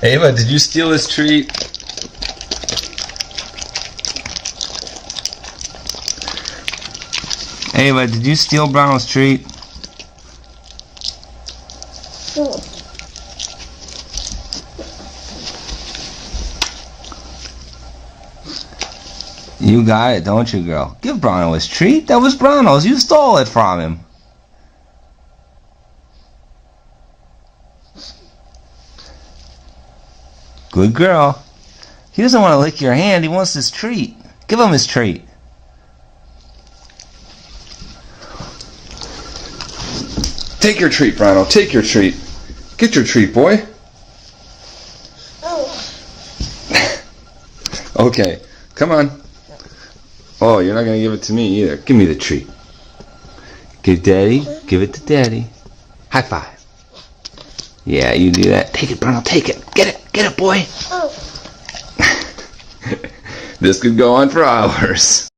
Ava, did you steal his treat? Ava, did you steal Brownell's treat? You got it, don't you, girl? Give Brownell his treat. That was Brownell's. You stole it from him. Good girl. He doesn't want to lick your hand. He wants his treat. Give him his treat. Take your treat, Brownell. Take your treat. Get your treat, boy. Okay, come on. Oh, you're not going to give it to me either. Give me the treat. Give Daddy. Give it to Daddy. High five. Yeah, you do that. Take it, Brownell. Take it. Get it. Get it, boy. This could go on for hours.